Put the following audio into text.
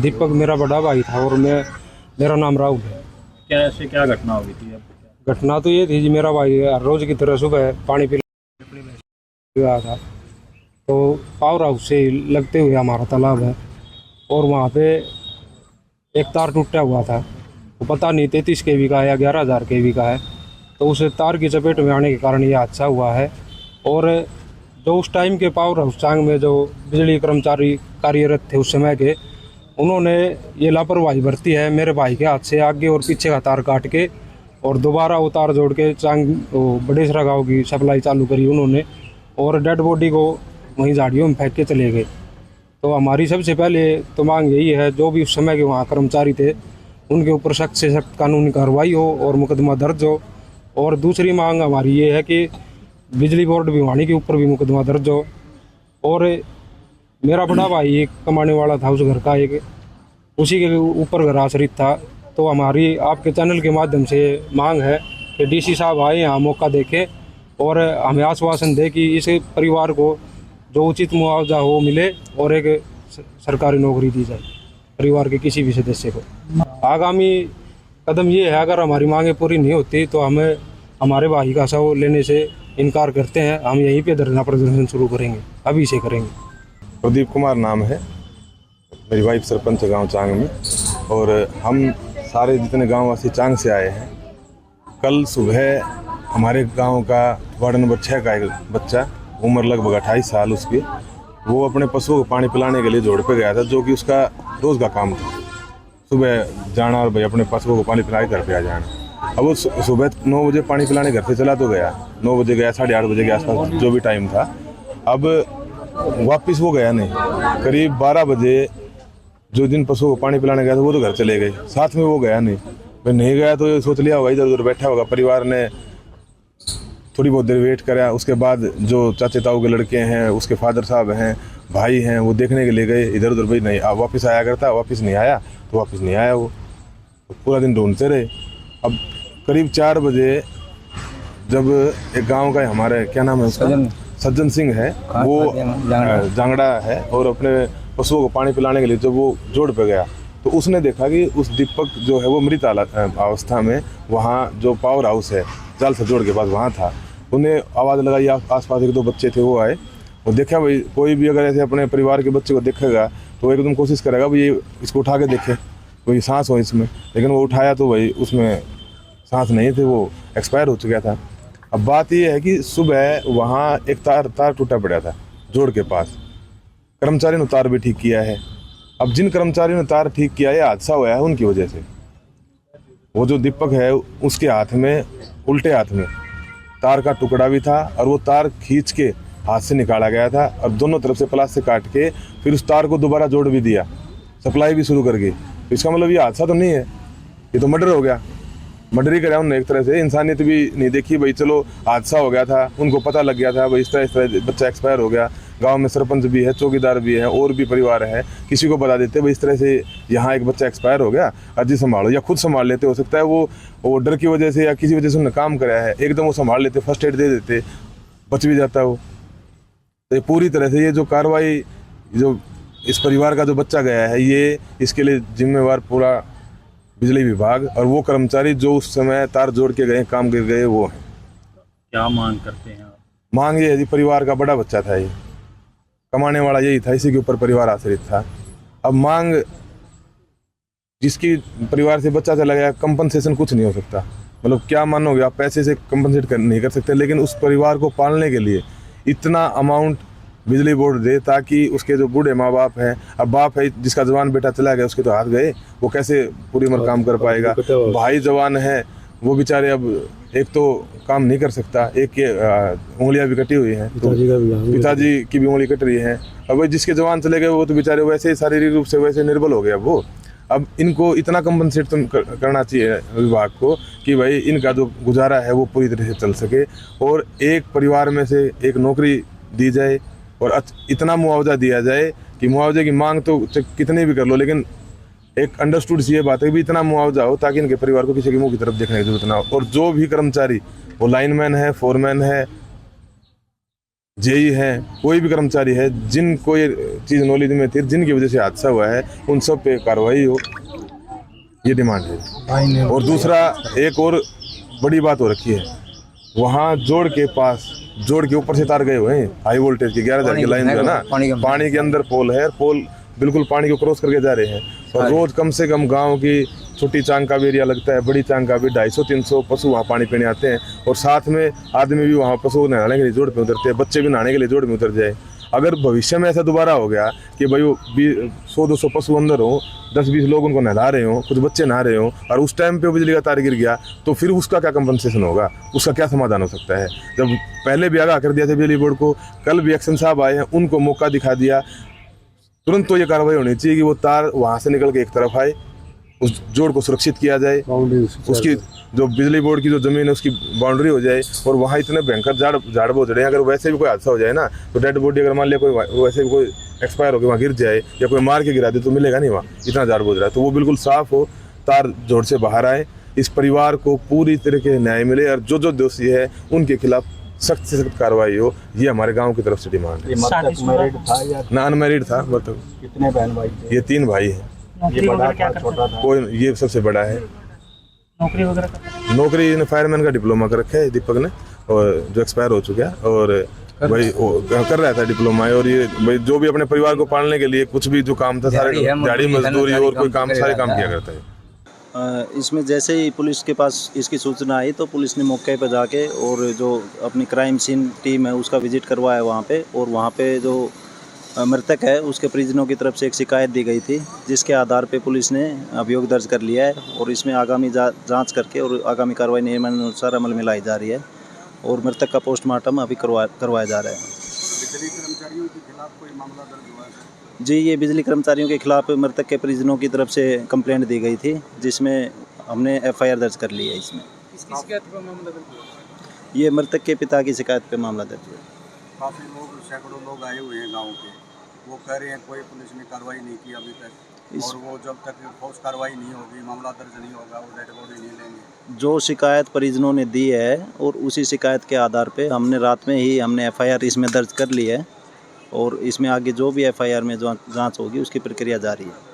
दीपक मेरा बड़ा भाई था और मेरा नाम राहुल है। क्या घटना हुई थी अब? घटना तो ये थी जी, मेरा भाई हर रोज की तरह सुबह पानी पी गया था, तो पावर हाउस से लगते हुए हमारा तालाब है और वहाँ पे एक तार टूटा हुआ था। वो पता नहीं 33 kV का है या 11,000 kV का है। तो उस तार की चपेट में आने के कारण ये हादसा हुआ है। और जो उस टाइम के पावर हाउस चांग में जो बिजली कर्मचारी कार्यरत थे उस समय के, उन्होंने ये लापरवाही बरती है। मेरे भाई के हाथ से आगे और पीछे का तार काट के और दोबारा वो तार जोड़ के चांग बड़ेसरा गाँव की सप्लाई चालू करी उन्होंने, और डेड बॉडी को वहीं झाड़ियों में फेंक के चले गए। तो हमारी सबसे पहले तो मांग यही है, जो भी उस समय के वहाँ कर्मचारी थे उनके ऊपर सख्त से सख्त कानूनी कार्रवाई हो और मुकदमा दर्ज हो। और दूसरी मांग हमारी ये है कि बिजली बोर्ड भिवानी के ऊपर भी मुकदमा दर्ज हो। और मेरा बड़ा भाई एक कमाने वाला था उस घर का, एक उसी के ऊपर घर आश्रित था। तो हमारी आपके चैनल के माध्यम से मांग है कि डीसी साहब आए यहाँ, मौका देखें और हमें आश्वासन दे कि इस परिवार को जो उचित मुआवजा हो मिले और एक सरकारी नौकरी दी जाए परिवार के किसी भी सदस्य को। आगामी कदम ये है, अगर हमारी मांगें पूरी नहीं होती तो हमें हमारे भाई का शव लेने से इनकार करते हैं। हम यहीं पे धरना प्रदर्शन शुरू करेंगे, अभी से करेंगे। प्रदीप कुमार नाम है, मेरी वाइफ सरपंच है गांव चांग में, और हम सारे जितने गांव वासी चांग से आए हैं। कल सुबह हमारे गांव का वार्ड नंबर 6 का एक बच्चा, उम्र लगभग 28 साल उसकी, वो अपने पशुओं को पानी पिलाने के लिए जोड़ पे गया था, जो कि उसका रोज़ का काम था। सुबह जाना और भाई अपने पशुओं को पानी पिला के घर पे आ जाना। अब वो सुबह 9 बजे पानी पिलाने घर से चला तो गया, 9 बजे गया, 8:30 बजे के आसपास जो भी टाइम था। अब वापस वो गया नहीं। करीब 12 बजे जो दिन पशुओं को पानी पिलाने गया था वो तो घर चले गए, साथ में वो गया नहीं। भाई नहीं गया तो सोच लिया होगा इधर उधर बैठा होगा। परिवार ने थोड़ी बहुत देर वेट करा, उसके बाद जो चाचे ताऊ के लड़के हैं, उसके फादर साहब हैं, भाई हैं, वो देखने के लिए गए इधर उधर। भाई नहीं, वापस आया करता, वापस नहीं आया तो वापस नहीं आया। वो तो पूरा दिन ढूंढते रहे। अब करीब 4 बजे जब एक गांव का हमारे, क्या नाम है उसका, सज्जन सिंह है, वो जांगड़ा है, और अपने पशुओं को पानी पिलाने के लिए जब वो जोड़ पे गया तो उसने देखा कि उस दीपक जो है वो मृत अवस्था में वहाँ जो पावर हाउस है जाल से जोड़ के पास वहाँ था। उन्हें आवाज़ लगाई, आसपास 1-2 बच्चे थे, वो आए। वो देखा भाई कोई भी अगर ऐसे अपने परिवार के बच्चे को देखेगा तो एकदम कोशिश करेगा भाई ये इसको उठा के देखे कोई सांस हो इसमें, लेकिन वो उठाया तो भाई उसमें सांस नहीं थे, वो एक्सपायर हो चुका था। अब बात ये है कि सुबह वहाँ एक तार टूटा पड़ा था जोड़ के पास। कर्मचारी ने तार भी ठीक किया है। अब जिन कर्मचारियों ने तार ठीक किया, ये हादसा हुआ है उनकी वजह से। वो जो दीपक है उसके हाथ में, उल्टे हाथ में तार का टुकड़ा भी था, और वो तार खींच के हाथ से निकाला गया था और दोनों तरफ से प्लास से काट के फिर उस तार को दोबारा जोड़ भी दिया, सप्लाई भी शुरू कर गई। तो इसका मतलब ये हादसा तो नहीं है, ये तो मर्डर हो गया। मर्डर ही कराया उन्होंने एक तरह से, इंसानियत भी नहीं देखी। भाई चलो हादसा हो गया था, उनको पता लग गया था भाई इस तरह बच्चा एक्सपायर हो गया। गांव में सरपंच भी है, चौकीदार भी है, और भी परिवार है, किसी को बता देते भाई इस तरह से यहाँ एक बच्चा एक्सपायर हो गया, अर्जी संभालो, या खुद संभाल लेते। हो सकता है वो डर की वजह से या किसी वजह से उन्होंने काम कराया है, एकदम वो संभाल लेते, फर्स्ट एड दे देते, बच भी जाता है वो। तो पूरी तरह से ये जो कार्रवाई, जो इस परिवार का जो बच्चा गया है, ये इसके लिए जिम्मेवार पूरा बिजली विभाग और वो कर्मचारी जो उस समय तार जोड़ के गए, काम कर गए, वो हैं। क्या मांग करते हैं आप? मांग ये है, परिवार का बड़ा बच्चा था, ये कमाने वाला यही था, इसी के ऊपर परिवार आश्रित था। अब मांग, जिसकी परिवार से बच्चा चला गया, कंपनसेशन कुछ नहीं हो सकता। मतलब क्या मानोगे आप, पैसे से कंपनसेट नहीं कर सकते, लेकिन उस परिवार को पालने के लिए इतना अमाउंट बिजली बोर्ड दे ताकि उसके जो बूढ़े माँ बाप हैं, अब बाप है जिसका जवान बेटा चला गया, उसके तो हाथ गए, वो कैसे पूरी उम्र काम कर पाएगा। भाई जवान है, वो बेचारे अब एक तो काम नहीं कर सकता, एक के उंगलियां भी कटी हुई हैं, पिताजी की भी उंगली कट रही है। अब भाई जिसके जवान चले गए वो तो बेचारे वैसे ही शारीरिक रूप से वैसे निर्बल हो गया वो। अब इनको इतना कंपनसेट करना चाहिए विभाग को कि भाई इनका जो गुजारा है वो पूरी तरह से चल सके, और एक परिवार में से एक नौकरी दी जाए, और इतना मुआवजा दिया जाए कि मुआवजे की मांग तो कितने भी कर लो, लेकिन एक अंडरस्टूड सी ये बात है भी इतना मुआवजा हो ताकि इनके परिवार को किसी के मुंह की तरफ देखने की जरूरत ना हो। और जो भी कर्मचारी, वो लाइनमैन है, फोरमैन है, जेई है, कोई भी कर्मचारी है, जिनको ये चीज़ नॉलेज में थी, जिनकी वजह से हादसा हुआ है, उन सब पे कार्रवाई हो, ये डिमांड है। और दूसरा एक और बड़ी बात हो रखी है, वहाँ जोड़ के पास, जोड़ के ऊपर से तार गए हुए हैं हाई वोल्टेज की 11,000 की लाइन जो है ना, पानी के अंदर पोल है, पोल बिल्कुल पानी को क्रॉस करके जा रहे हैं। और रोज कम से कम गांव की छोटी चांग का भी एरिया लगता है, बड़ी चांग का भी 250-300 पशु वहाँ पानी पीने आते हैं। और साथ में आदमी भी वहाँ पशु नहाने के लिए जोड़ पे उतरते हैं, बच्चे भी नहाने के लिए जोड़ में उतर जाए। अगर भविष्य में ऐसा दोबारा हो गया कि भाई वो 100-200 पशु अंदर हो, 10-20 लोग उनको नहला रहे हो, कुछ बच्चे नहा रहे हो, और उस टाइम पे बिजली का तार गिर गया, तो फिर उसका क्या कंपनसेशन होगा, उसका क्या समाधान हो सकता है। जब पहले भी आगाह कर दिया था बिजली बोर्ड को, कल भी एक्शन साहब आए हैं, उनको मौका दिखा दिया, तुरंत तो ये कार्रवाई होनी चाहिए कि वो तार वहाँ से निकल के एक तरफ आए, उस जोड़ को सुरक्षित किया जाए, उसकी जो बिजली बोर्ड की जो ज़मीन है उसकी बाउंड्री हो जाए। और वहाँ इतने भयंकर झाड़ बोझ रहे हैं, अगर वैसे भी कोई हादसा हो जाए ना, तो डेड बॉडी अगर मान लिया कोई वैसे भी कोई एक्सपायर होकर वहाँ गिर जाए या कोई मार के गिरा दे तो मिलेगा नहीं, वहाँ इतना झाड़ बोझ रहा है। तो वो बिल्कुल साफ़ हो, तार जोड़ से बाहर आए, इस परिवार को पूरी तरीके से न्याय मिले, और जो दोषी है उनके खिलाफ सख्त से सख्त कार्रवाई हो, ये हमारे गांव की तरफ से डिमांड है। ये मृतक मैरिड था या ना अनमैरिड था, मतलब कितने बहन भाई थे? ये 3 भाई हैं। ये बड़ा था, छोटा था? कोई ये सबसे बड़ा है। नौकरी वगैरह करता है? नौकरी ने फायरमैन का डिप्लोमा कर रखा है दीपक ने, और जो एक्सपायर हो चुका है, और भाई वो कर रहा था डिप्लोमा। और ये भाई जो भी अपने परिवार को पालने के लिए कुछ भी जो काम था, सारे दिहाड़ी मजदूरी और कोई काम, सारे काम किया करता है। इसमें जैसे ही पुलिस के पास इसकी सूचना आई तो पुलिस ने मौके पर जाके और जो अपनी क्राइम सीन टीम है उसका विजिट करवाया वहाँ पे। और वहाँ पे जो मृतक है उसके परिजनों की तरफ से एक शिकायत दी गई थी, जिसके आधार पे पुलिस ने अभियोग दर्ज कर लिया है और इसमें आगामी जांच करके और आगामी कार्रवाई नियमानुसार अमल में लाई जा रही है। और मृतक का पोस्टमार्टम अभी करवाया जा रहा है। बिजली कर्मचारियों के खिलाफ कोई मामला दर्ज हुआ है? जी, ये बिजली कर्मचारियों के खिलाफ मृतक के परिजनों की तरफ से कंप्लेंट दी गई थी, जिसमें हमने FIR दर्ज कर ली है। इसमें किसकी शिकायत पर मामला दर्ज हुआ? ये मृतक के पिता की शिकायत पे मामला दर्ज हुआ। काफ़ी लोग, सैकड़ों लोग आए हुए हैं गांव के, वो कह रहे हैं कोई पुलिस ने कार्रवाई नहीं की अभी तक, और वो जब तक ठोस कार्रवाई नहीं होगी, मामला दर्ज नहीं होगा, वो डेड बॉडी नहीं लेंगे। जो शिकायत परिजनों ने दी है और उसी शिकायत के आधार पे हमने रात में ही FIR इसमें दर्ज कर ली है, और इसमें आगे जो भी FIR में जांच होगी उसकी प्रक्रिया जारी है।